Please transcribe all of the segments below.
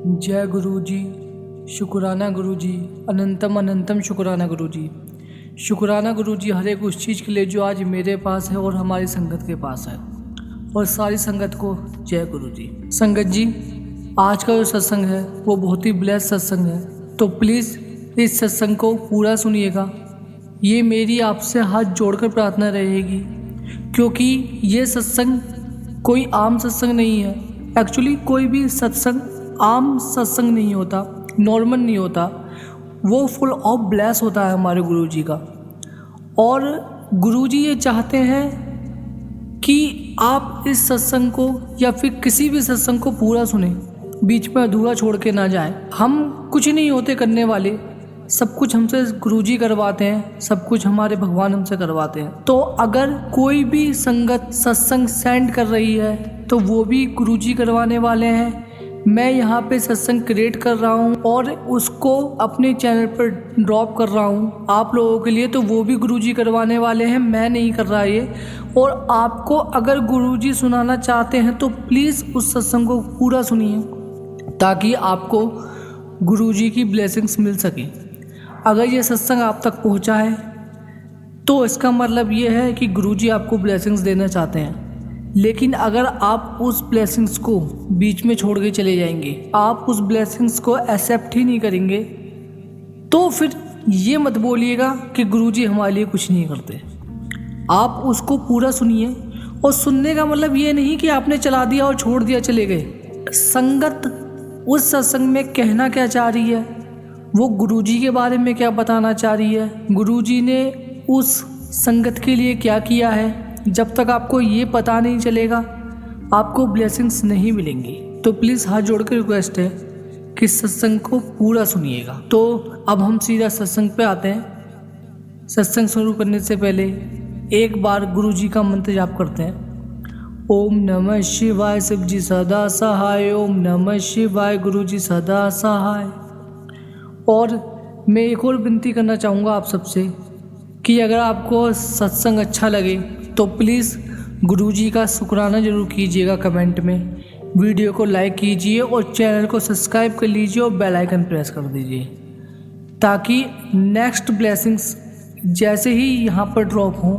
जय गुरु जी, शुक्राना गुरु जी, अनंतम अनंतम शुक्राना गुरु जी। शुक्राना गुरु जी हर एक उस चीज़ के लिए जो आज मेरे पास है और हमारी संगत के पास है, और सारी संगत को जय गुरु जी। संगत जी, आज का जो सत्संग है वो बहुत ही ब्लेस सत्संग है, तो प्लीज़ इस सत्संग को पूरा सुनिएगा। ये मेरी आपसे हाथ जोड़कर प्रार्थना रहेगी, क्योंकि ये सत्संग कोई आम सत्संग नहीं है। एक्चुअली कोई भी सत्संग आम सत्संग नहीं होता, नॉर्मल नहीं होता, वो फुल ऑफ ब्लेस होता है हमारे गुरुजी का। और गुरुजी ये चाहते हैं कि आप इस सत्संग को या फिर किसी भी सत्संग को पूरा सुने, बीच में अधूरा छोड़ के ना जाए। हम कुछ नहीं होते करने वाले, सब कुछ हमसे गुरुजी करवाते हैं, सब कुछ हमारे भगवान हमसे करवाते हैं। तो अगर कोई भी संगत सत्संग सेंड कर रही है तो वो भी गुरुजी करवाने वाले हैं। मैं यहाँ पे सत्संग क्रिएट कर रहा हूँ और उसको अपने चैनल पर ड्रॉप कर रहा हूँ आप लोगों के लिए, तो वो भी गुरुजी करवाने वाले हैं, मैं नहीं कर रहा ये। और आपको अगर गुरुजी सुनाना चाहते हैं तो प्लीज़ उस सत्संग को पूरा सुनिए, ताकि आपको गुरुजी की ब्लेसिंग्स मिल सके। अगर ये सत्संग आप तक पहुँचा है तो इसका मतलब ये है कि गुरुजी आपको ब्लेसिंग्स देना चाहते हैं। लेकिन अगर आप उस ब्लेसिंग्स को बीच में छोड़ के चले जाएंगे, आप उस ब्लेसिंग्स को एक्सेप्ट ही नहीं करेंगे, तो फिर ये मत बोलिएगा कि गुरुजी हमारे लिए कुछ नहीं करते। आप उसको पूरा सुनिए, और सुनने का मतलब ये नहीं कि आपने चला दिया और छोड़ दिया चले गए। संगत उस सत्संग में कहना क्या चाह रही है, वो गुरुजी के बारे में क्या बताना चाह रही है, गुरुजी ने उस संगत के लिए क्या किया है, जब तक आपको ये पता नहीं चलेगा आपको ब्लेसिंग्स नहीं मिलेंगी। तो प्लीज़ हाथ जोड़ के रिक्वेस्ट है कि सत्संग को पूरा सुनिएगा। तो अब हम सीधा सत्संग पे आते हैं। सत्संग शुरू करने से पहले एक बार गुरुजी का मंत्र जाप करते हैं। ओम नमः शिवाय शिव जी सदा सहाय, ओम नमः शिवाय गुरुजी सदा सहाय। और मैं एक और विनती करना चाहूँगा आप सबसे कि अगर आपको सत्संग अच्छा लगे तो प्लीज़ गुरुजी का शुक्राना ज़रूर कीजिएगा कमेंट में, वीडियो को लाइक कीजिए और चैनल को सब्सक्राइब कर लीजिए और बेल आइकन प्रेस कर दीजिए, ताकि नेक्स्ट ब्लेसिंग्स जैसे ही यहाँ पर ड्रॉप हों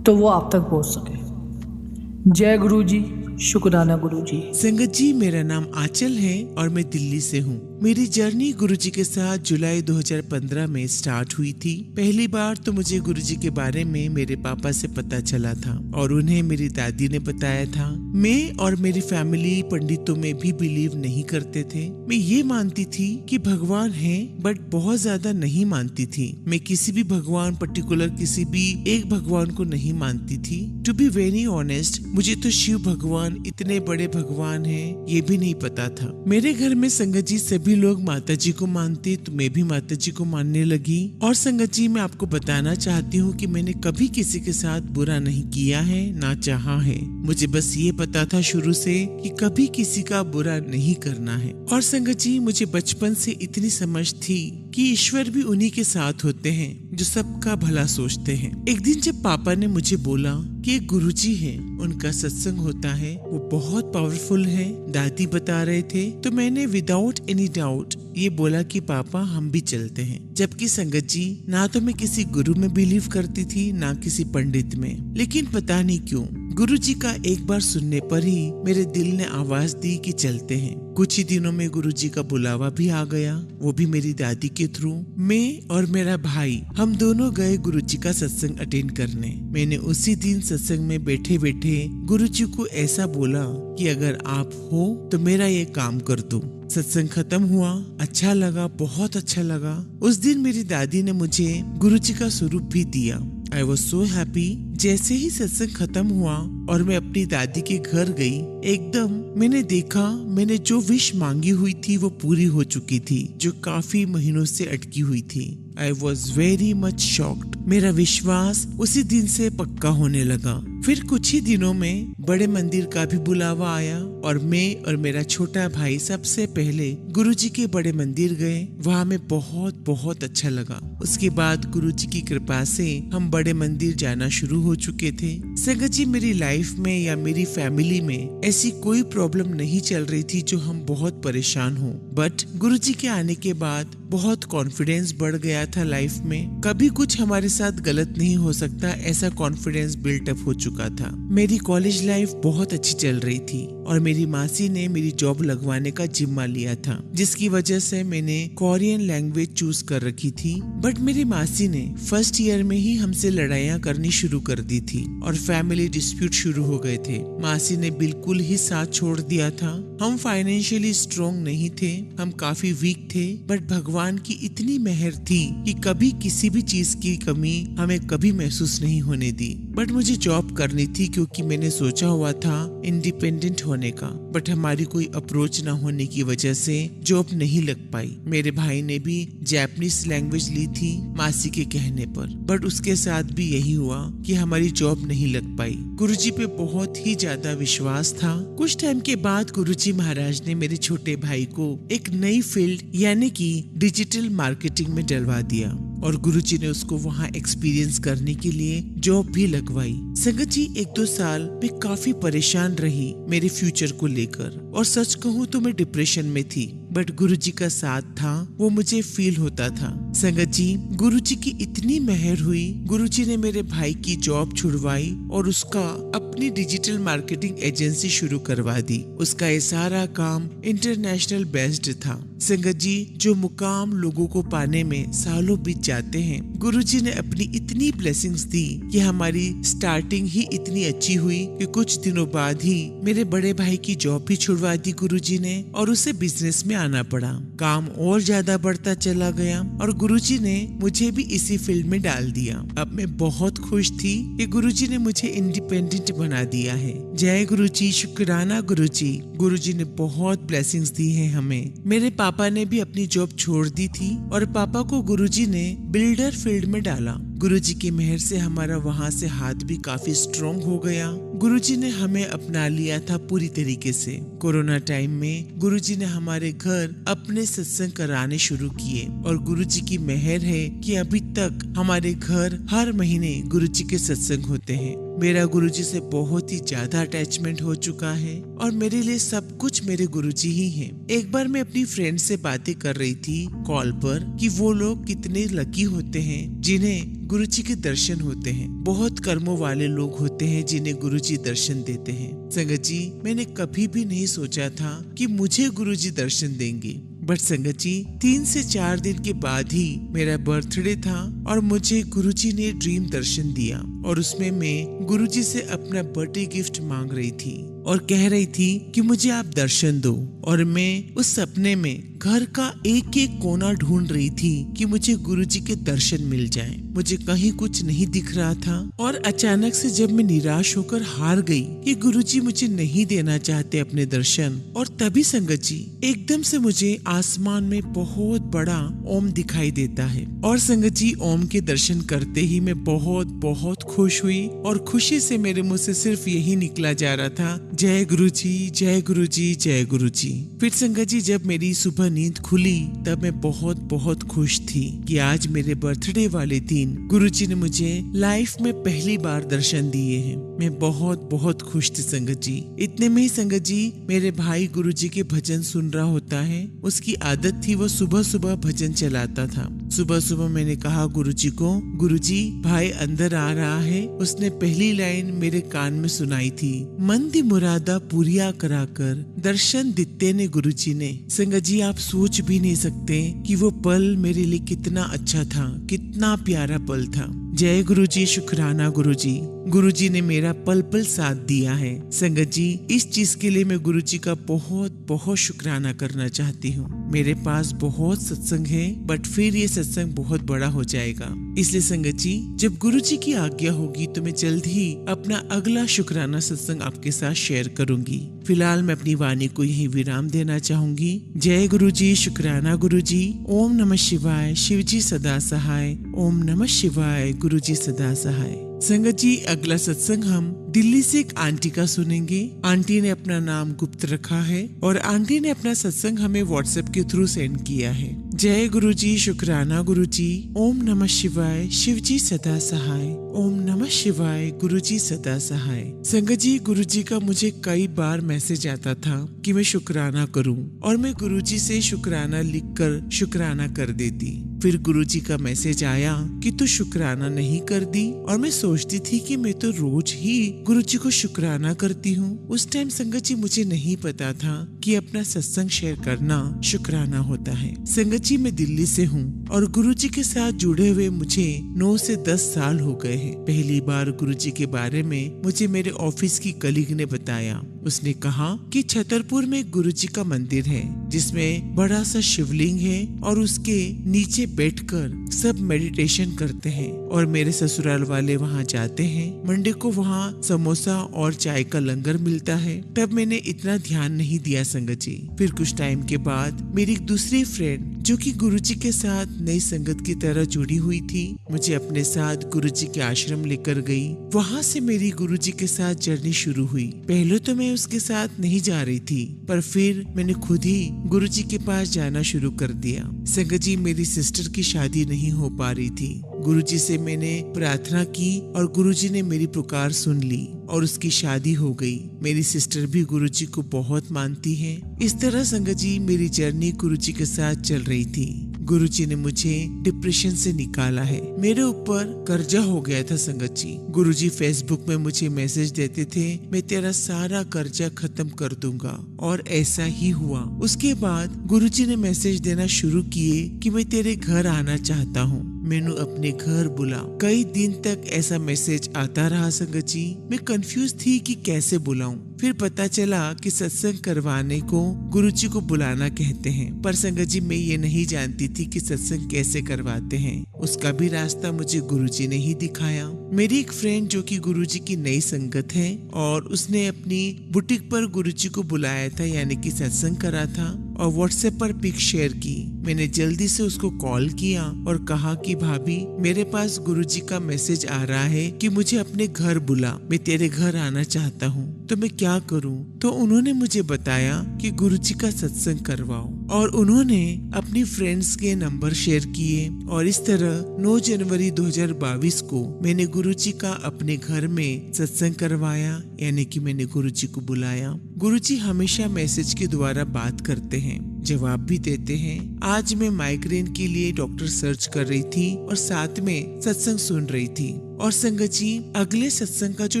तो वो आप तक पहुँच सके। जय गुरुजी, शुक्राना गुरुजी। संगत जी, मेरा नाम आंचल है और मैं दिल्ली से हूँ। मेरी जर्नी गुरुजी के साथ जुलाई 2015 में स्टार्ट हुई थी। पहली बार तो मुझे गुरुजी के बारे में मेरे पापा से पता चला था और उन्हें मेरी दादी ने बताया था। मैं और मेरी फैमिली पंडितों में भी बिलीव नहीं करते थे। मैं ये मानती थी कि भगवान है, बट बहुत ज्यादा नहीं मानती थी। मैं किसी भी भगवान पर्टिकुलर किसी भी एक भगवान को नहीं मानती थी। टू बी वेरी ऑनेस्ट, मुझे तो शिव भगवान इतने बड़े भगवान हैं ये भी नहीं पता था। मेरे घर में संगत जी सभी लोग माता जी को मानते, तो मैं भी माता जी को मानने लगी। और संगत जी, मैं आपको बताना चाहती हूँ कि मैंने कभी किसी के साथ बुरा नहीं किया है, ना चाहा है। मुझे बस ये पता था शुरू से कि कभी किसी का बुरा नहीं करना है। और संगत जी, मुझे बचपन से इतनी समझ थी कि ईश्वर भी उन्हीं के साथ होते हैं जो सबका भला सोचते हैं। एक दिन जब पापा ने मुझे बोला कि एक गुरुजी हैं, उनका सत्संग होता है, वो बहुत पावरफुल है, दादी बता रहे थे, तो मैंने विदाउट एनी डाउट ये बोला कि पापा हम भी चलते हैं। जबकि संगत जी, ना तो मैं किसी गुरु में बिलीव करती थी ना किसी पंडित में, लेकिन पता नहीं क्यों गुरुजी का एक बार सुनने पर ही मेरे दिल ने आवाज दी कि चलते हैं। कुछ ही दिनों में गुरुजी का बुलावा भी आ गया, वो भी मेरी दादी के थ्रू। मैं और मेरा भाई हम दोनों गए गुरुजी का सत्संग अटेंड करने। मैंने उसी दिन सत्संग में बैठे बैठे गुरुजी को ऐसा बोला कि अगर आप हो तो मेरा ये काम कर दो। सत्संग खत्म हुआ, अच्छा लगा, बहुत अच्छा लगा। उस दिन मेरी दादी ने मुझे गुरुजी का स्वरूप भी दिया। I was so happy. जैसे ही सत्संग खत्म हुआ और मैं अपनी दादी के घर गई, एकदम मैंने देखा मैंने जो विश मांगी हुई थी वो पूरी हो चुकी थी, जो काफी महीनों से अटकी हुई थी। I was very much shocked. मेरा विश्वास उसी दिन से पक्का होने लगा। फिर कुछ ही दिनों में बड़े मंदिर का भी बुलावा आया और मैं और मेरा छोटा भाई सबसे पहले गुरुजी के बड़े मंदिर गए। वहाँ हमें बहुत बहुत अच्छा लगा। उसके बाद गुरुजी की कृपा से हम बड़े मंदिर जाना शुरू हो चुके थे। संगत जी, मेरी लाइफ में या मेरी फैमिली में ऐसी कोई प्रॉब्लम नहीं चल रही थी जो हम बहुत परेशान हो, बट गुरुजी के आने के बाद बहुत कॉन्फिडेंस बढ़ गया था लाइफ में। कभी कुछ हमारे साथ गलत नहीं हो सकता, ऐसा कॉन्फिडेंस बिल्ट अप हो चुका था। मेरी कॉलेज लाइफ बहुत अच्छी चल रही थी और मेरी मासी ने मेरी जॉब लगवाने का जिम्मा लिया था, जिसकी वजह से मैंने कोरियन लैंग्वेज चूज कर रखी थी। बट मेरी मासी ने फर्स्ट ईयर में ही हमसे लड़ाइयाँ करनी शुरू कर दी थी और फैमिली डिस्प्यूट शुरू हो गए थे। मासी ने बिल्कुल ही साथ छोड़ दिया था। हम फाइनेंशियली स्ट्रॉन्ग नहीं थे, हम काफी वीक थे, बट भगवान की इतनी मेहर थी कि कभी किसी भी चीज की कमी हमें कभी महसूस नहीं होने दी। बट मुझे जॉब करनी थी क्योंकि मैंने सोचा हुआ था इंडिपेंडेंट होने का, बट हमारी कोई अप्रोच ना होने की वजह से जॉब नहीं लग पाई। मेरे भाई ने भी जापानीज लैंग्वेज ली थी मासी के कहने पर, बट उसके साथ भी यही हुआ कि हमारी जॉब नहीं लग पाई। गुरुजी पे बहुत ही ज्यादा विश्वास था। कुछ टाइम के बाद गुरुजी महाराज ने मेरे छोटे भाई को एक नई फील्ड यानी कि डिजिटल मार्केटिंग में डलवा दिया और गुरुजी ने उसको वहाँ एक्सपीरियंस करने के लिए जॉब भी लगवाई। संगत जी, 1-2 साल मैं काफी परेशान रही मेरे फ्यूचर को लेकर और सच कहूँ तो मैं डिप्रेशन में थी, बट गुरुजी का साथ था, वो मुझे फील होता था। संगत जी, गुरुजी की इतनी मेहर हुई, गुरुजी ने मेरे भाई की जॉब छुड़वाई और उसका अपनी डिजिटल मार्केटिंग एजेंसी शुरू करवा दी। उसका ये सारा काम इंटरनेशनल बेस्ड था। संगत जी, जो मुकाम लोगों को पाने में सालों बीत जाते हैं, गुरुजी ने अपनी इतनी ब्लेसिंग्स दी कि हमारी स्टार्टिंग ही इतनी अच्छी हुई कि कुछ दिनों बाद ही मेरे बड़े भाई की जॉब भी छुड़वा दी गुरुजी ने और उसे बिजनेस में आना पड़ा। काम और ज्यादा बढ़ता चला गया और गुरुजी ने मुझे भी इसी फील्ड में डाल दिया। अब मैं बहुत खुश थी कि गुरुजी ने मुझे इंडिपेंडेंट बना दिया है। जय गुरुजी, शुक्राना गुरुजी। गुरुजी ने बहुत ब्लेसिंग्स दी है हमें। मेरे पापा ने भी अपनी जॉब छोड़ दी थी और पापा को गुरुजी ने बिल्डर फील्ड में डाला। गुरुजी की मेहर से हमारा वहाँ से हाथ भी काफी स्ट्रॉन्ग हो गया। गुरुजी ने हमें अपना लिया था पूरी तरीके से। कोरोना टाइम में गुरुजी ने हमारे घर अपने सत्संग कराने शुरू किए और गुरुजी की मेहर है कि अभी तक हमारे घर हर महीने गुरुजी के सत्संग होते हैं। मेरा गुरुजी से बहुत ही ज्यादा अटैचमेंट हो चुका है और मेरे लिए सब कुछ मेरे गुरुजी ही हैं। एक बार मैं अपनी फ्रेंड से बातें कर रही थी कॉल पर कि वो लोग कितने लकी होते हैं जिन्हें गुरुजी के दर्शन होते हैं। बहुत कर्मों वाले लोग होते हैं जिन्हें गुरुजी दर्शन देते हैं। संगत जी, मैंने कभी भी नहीं सोचा था कि मुझे गुरुजी दर्शन देंगे, बट संगत जी, 3 से 4 दिन के बाद ही मेरा बर्थडे था और मुझे गुरुजी ने ड्रीम दर्शन दिया और उसमें मैं गुरुजी से अपना बर्थडे गिफ्ट मांग रही थी और कह रही थी कि मुझे आप दर्शन दो। और मैं उस सपने में घर का एक एक कोना ढूंढ रही थी कि मुझे गुरुजी के दर्शन मिल जाएं। मुझे कहीं कुछ नहीं दिख रहा था और अचानक से जब मैं निराश होकर हार गई कि गुरुजी मुझे नहीं देना चाहते अपने दर्शन, और तभी संगत जी एकदम से मुझे आसमान में बहुत बड़ा ओम दिखाई देता है और संगत जी, ओम के दर्शन करते ही मैं बहुत बहुत खुश हुई और खुशी से मेरे मुंह से सिर्फ यही निकला जा रहा था, जय गुरुजी, जय गुरुजी, जय गुरुजी। फिर संगत जी, जब मेरी सुबह नींद खुली तब मैं बहुत बहुत खुश थी कि आज मेरे बर्थडे वाले दिन गुरुजी ने मुझे लाइफ में पहली बार दर्शन दिए हैं। मैं बहुत बहुत खुश थी संगत जी। इतने में ही संगत जी, मेरे भाई गुरुजी के भजन सुन रहा होता है। उसकी आदत थी वो सुबह सुबह भजन चलाता था। सुबह सुबह मैंने कहा गुरुजी को, गुरुजी भाई अंदर आ रहा है। उसने पहली लाइन मेरे कान में सुनाई थी, मन दी मुरादा पूरिया कराकर दर्शन दिते ने गुरुजी ने। संगत जी, आप सोच भी नहीं सकते कि वो पल मेरे लिए कितना अच्छा था, कितना प्यारा पल था। जय गुरुजी, शुक्राना गुरुजी। गुरुजी ने मेरा पल पल साथ दिया है। संगत जी, इस चीज के लिए मैं गुरुजी का बहुत बहुत शुक्राना करना चाहती हूँ। मेरे पास बहुत सत्संग है, बट फिर ये सत्संग बहुत बड़ा हो जाएगा। इसलिए संगत जी, जब गुरुजी की आज्ञा होगी तो मैं जल्द ही अपना अगला शुक्राना सत्संग आपके साथ शेयर करूंगी। फिलहाल मैं अपनी वाणी को यही विराम देना चाहूंगी। जय गुरुजी, शुक्राना गुरुजी। ओम नमः शिवाय, शिवजी सदा सहाय। ओम नमः शिवाय, गुरुजी सदा सहाय। संगत जी, अगला सत्संग हम दिल्ली से एक आंटी का सुनेंगे। आंटी ने अपना नाम गुप्त रखा है और आंटी ने अपना सत्संग हमें व्हाट्सएप के थ्रू सेंड किया है। जय गुरु जी, शुक्राना गुरु जी। ओम नमः शिवाय, शिव जी सदा सहाय। ओम नमः शिवाय, गुरु जी सदा सहाय। संगत जी, गुरु जी का मुझे कई बार मैसेज आता था कि मैं शुक्राना करूं और मैं गुरु जी से शुक्राना लिखकर शुक्राना कर देती। फिर गुरु जी का मैसेज आया कि तू शुक्राना नहीं कर दी और मैं सोचती थी कि मैं तो रोज ही गुरु जी को शुक्राना करती हूँ। उस टाइम संगत जी मुझे नहीं पता था कि अपना सत्संग शेयर करना शुक्राना होता है। संगत जी, मैं दिल्ली से हूँ और गुरु जी के साथ जुड़े हुए मुझे 9 से 10 साल हो गए हैं। पहली बार गुरु जी के बारे में मुझे मेरे ऑफिस की कलीग ने बताया। उसने कहा कि छतरपुर में गुरु जी का मंदिर है जिसमें बड़ा सा शिवलिंग है और उसके नीचे बैठकर सब मेडिटेशन करते हैं और मेरे ससुराल वाले वहाँ जाते हैं। मंडे को वहाँ समोसा और चाय का लंगर मिलता है। तब मैंने इतना ध्यान नहीं दिया संगत जी। फिर कुछ टाइम के बाद मेरी एक दूसरी फ्रेंड जो कि गुरुजी के साथ नई संगत की तरह जुड़ी हुई थी, मुझे अपने साथ गुरुजी के आश्रम लेकर गई। वहाँ से मेरी गुरुजी के साथ जर्नी शुरू हुई। पहले तो मैं उसके साथ नहीं जा रही थी, पर फिर मैंने खुद ही गुरुजी के पास जाना शुरू कर दिया। संगत जी, मेरी सिस्टर की शादी नहीं हो पा रही थी। गुरुजी से मैंने प्रार्थना की और गुरुजी ने मेरी पुकार सुन ली और उसकी शादी हो गई। मेरी सिस्टर भी गुरुजी को बहुत मानती है। इस तरह संगत जी, मेरी जर्नी गुरुजी के साथ चल रही थी। गुरुजी ने मुझे डिप्रेशन से निकाला है। मेरे ऊपर कर्जा हो गया था संगत जी। गुरुजी फेसबुक में मुझे मैसेज देते थे, मैं तेरा सारा कर्जा खत्म कर दूंगा, और ऐसा ही हुआ। उसके बाद गुरुजी ने मैसेज देना शुरू किए कि मैं तेरे घर आना चाहता हूँ, मैनू अपने घर बुला। कई दिन तक ऐसा मैसेज आता रहा संगत जी। मैं कंफ्यूज थी कि कैसे बुलाऊं। फिर पता चला कि सत्संग करवाने को गुरुजी को बुलाना कहते हैं, पर संगत जी मैं ये नहीं जानती थी कि सत्संग कैसे करवाते हैं। उसका भी रास्ता मुझे गुरुजी ने ही दिखाया। मेरी एक फ्रेंड जो कि गुरुजी की नई संगत है और उसने अपनी बुटीक पर गुरुजी को बुलाया था, यानी कि सत्संग करा था, और व्हाट्सएप पर पिक शेयर की। मैंने जल्दी से उसको कॉल किया और कहा कि भाभी, मेरे पास गुरुजी का मैसेज आ रहा है कि मुझे अपने घर बुला, मैं तेरे घर आना चाहता हूँ, तो मैं क्या करूँ? तो उन्होंने मुझे बताया कि गुरुजी का सत्संग करवाओ, और उन्होंने अपनी फ्रेंड्स के नंबर शेयर किए, और इस तरह 9 जनवरी 2022 को मैंने गुरुजी का अपने घर में सत्संग करवाया, यानी कि मैंने गुरुजी को बुलाया। गुरुजी हमेशा मैसेज के द्वारा बात करते हैं, जवाब भी देते हैं। आज मैं माइग्रेन के लिए डॉक्टर सर्च कर रही थी और साथ में सत्संग सुन रही थी। और संगत जी, अगले सत्संग का जो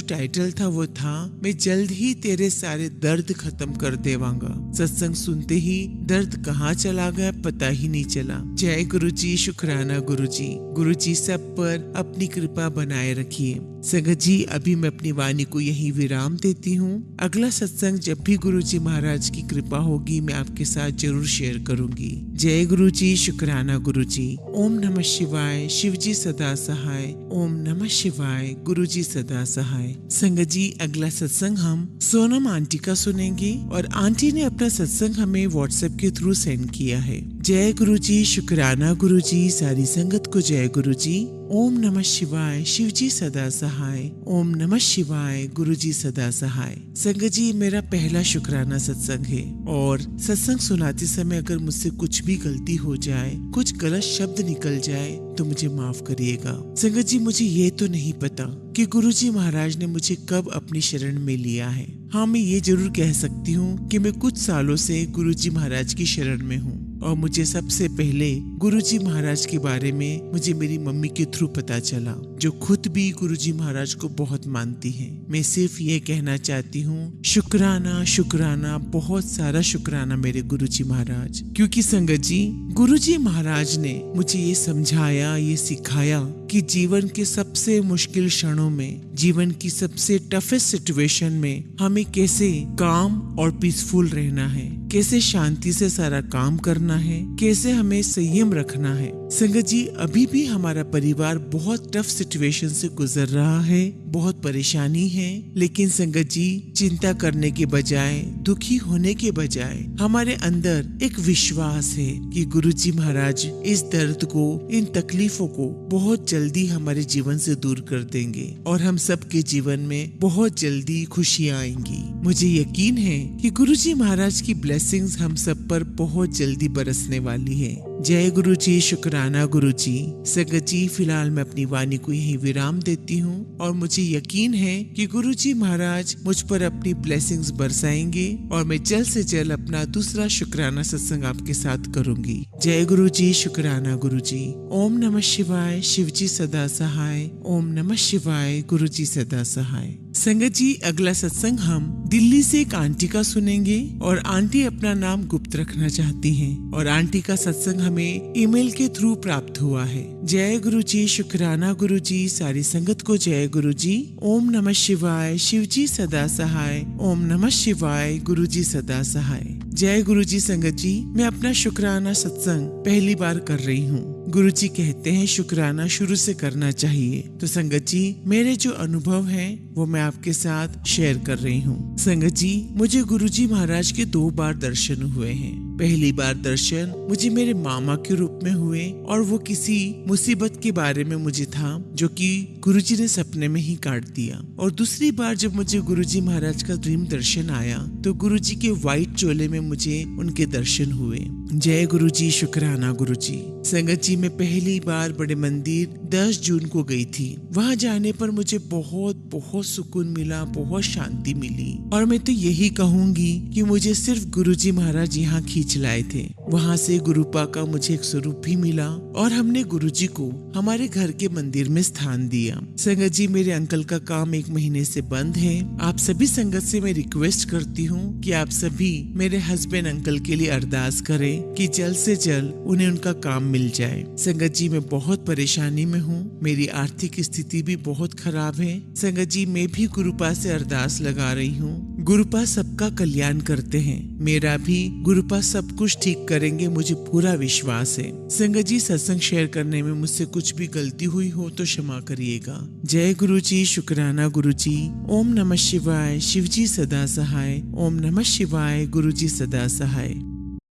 टाइटल था वो था, मैं जल्द ही तेरे सारे दर्द खत्म कर देवांगा। सत्संग सुनते ही दर्द कहाँ चला गया पता ही नहीं चला। जय गुरुजी, शुक्राना गुरुजी। गुरुजी सब पर अपनी कृपा बनाए रखिए। संगत जी, अभी मैं अपनी वाणी को यही विराम देती हूँ। अगला सत्संग जब भी गुरुजी महाराज की कृपा होगी मैं आपके साथ जरूर शेयर करूंगी। जय गुरुजी, शुक्राना गुरुजी। ओम नमः शिवाय, शिवजी सदा सहाय। ओम नमः शिवाय, गुरुजी सदा सहाय। संगत जी, अगला सत्संग हम सोनम आंटी का सुनेंगे और आंटी ने अपना सत्संग हमें व्हाट्सएप के थ्रू सेंड किया है। जय गुरुजी, शुक्राना गुरुजी। सारी संगत को जय गुरुजी। ओम नमः शिवाय, शिवजी सदा सहाय। ओम नमः शिवाय, गुरुजी सदा सहाय। संगत जी, मेरा पहला शुक्राना सत्संग है और सत्संग सुनाते समय अगर मुझसे कुछ भी गलती हो जाए, कुछ गलत शब्द निकल जाए तो मुझे माफ करिएगा। संगत जी, मुझे ये तो नहीं पता कि गुरुजी महाराज ने मुझे कब अपनी शरण में लिया है। हाँ, मैं ये जरूर कह सकती हूँ कि मैं कुछ सालों से गुरुजी महाराज की शरण में हूँ, और मुझे सबसे पहले गुरुजी महाराज के बारे में मुझे मेरी मम्मी के थ्रू पता चला, जो खुद भी गुरुजी महाराज को बहुत मानती है। मैं सिर्फ ये कहना चाहती हूँ, शुक्राना शुक्राना, बहुत सारा शुक्राना मेरे गुरुजी महाराज। क्योंकि संगत जी, गुरुजी महाराज ने मुझे ये समझाया, ये सिखाया कि जीवन के सबसे मुश्किल क्षणों में, जीवन की सबसे टफेस्ट सिचुएशन में हमें कैसे काम और पीसफुल रहना है, कैसे शांति से सारा काम करना है, कैसे हमें संयम रखना है। संगत जी, अभी भी हमारा परिवार बहुत टफ सिचुएशन से गुजर रहा है, बहुत परेशानी है, लेकिन संगत जी चिंता करने के बजाय, दुखी होने के बजाय हमारे अंदर एक विश्वास है कि गुरुजी महाराज इस दर्द को, इन तकलीफों को बहुत जल्दी हमारे जीवन से दूर कर देंगे और हम सबके जीवन में बहुत जल्दी खुशियाँ आएंगी। मुझे यकीन है कि गुरुजी महाराज की ब्लेसिंग्स हम सब पर बहुत जल्दी बरसने वाली है। जय गुरुजी, शुक्राना गुरुजी। संगत जी, फिलहाल मैं अपनी वाणी को यहीं विराम देती हूँ और मुझे यकीन है कि गुरुजी महाराज मुझ पर अपनी ब्लेसिंग्स बरसाएंगे और मैं जल्द से जल्द अपना दूसरा शुक्राना सत्संग आपके साथ करूंगी। जय गुरुजी, शुक्राना गुरुजी। ओम नमः शिवाय, शिवजी सदा सहाय। ओम नमः शिवाय, गुरुजी सदा सहाय। संगत जी, अगला सत्संग हम दिल्ली से एक आंटी का सुनेंगे और आंटी अपना नाम गुप्त रखना चाहती हैं और आंटी का सत्संग हमें ईमेल के थ्रू प्राप्त हुआ है। जय गुरुजी, शुक्राना गुरुजी। सारी संगत को जय गुरुजी। ओम नमः शिवाय, शिवजी सदा सहाय। ओम नमः शिवाय, गुरुजी सदा सहाय। जय गुरुजी। संगत जी, मैं अपना शुक्राना सत्संग पहली बार कर रही हूँ। गुरुजी कहते हैं शुक्राना शुरू से करना चाहिए। तो संगत जी, मेरे जो अनुभव हैं वो मैं आपके साथ शेयर कर रही हूँ। संगत जी, मुझे गुरुजी महाराज के 2 बार दर्शन हुए हैं। पहली बार दर्शन मुझे मेरे मामा के रूप में हुए और वो किसी मुसीबत के बारे में मुझे था जो कि गुरुजी ने सपने में ही काट दिया। और दूसरी बार जब मुझे गुरुजी महाराज का ड्रीम दर्शन आया तो गुरुजी के व्हाइट चोले में मुझे उनके दर्शन हुए। जय गुरुजी, शुक्राना गुरुजी। संगत जी, मैं पहली बार बड़े मंदिर 10 जून को गई थी। वहाँ जाने पर मुझे बहुत सुकून मिला, बहुत शांति मिली और मैं तो यही कहूँगी कि मुझे सिर्फ गुरुजी महाराज यहाँ खींच लाए थे। वहाँ से गुरुपा का मुझे एक स्वरूप भी मिला और हमने गुरुजी को हमारे घर के मंदिर में स्थान दिया। संगत जी, मेरे अंकल का काम 1 महीने से बंद है। आप सभी संगत से मैं रिक्वेस्ट करती हूँ कि आप सभी मेरे हस्बैंड अंकल के लिए अरदास करें कि जल्द से जल्द उन्हें उनका काम मिल जाए। संगत जी, मैं बहुत परेशानी में हूँ। मेरी आर्थिक स्थिति भी बहुत खराब है। संगत जी, मैं भी गुरुपा से अरदास लगा रही हूँ। गुरुपा सबका कल्याण करते हैं। मेरा भी गुरुपा सब कुछ ठीक करेंगे, मुझे पूरा विश्वास है। संगत जी, सत्संग शेयर करने में मुझसे कुछ भी गलती हुई हो तो क्षमा करिएगा। जय गुरुजी, शुक्राना गुरुजी। ओम नमः शिवाय, शिवजी सदा सहाय। ओम नमः शिवाय, गुरुजी सदा सहाय।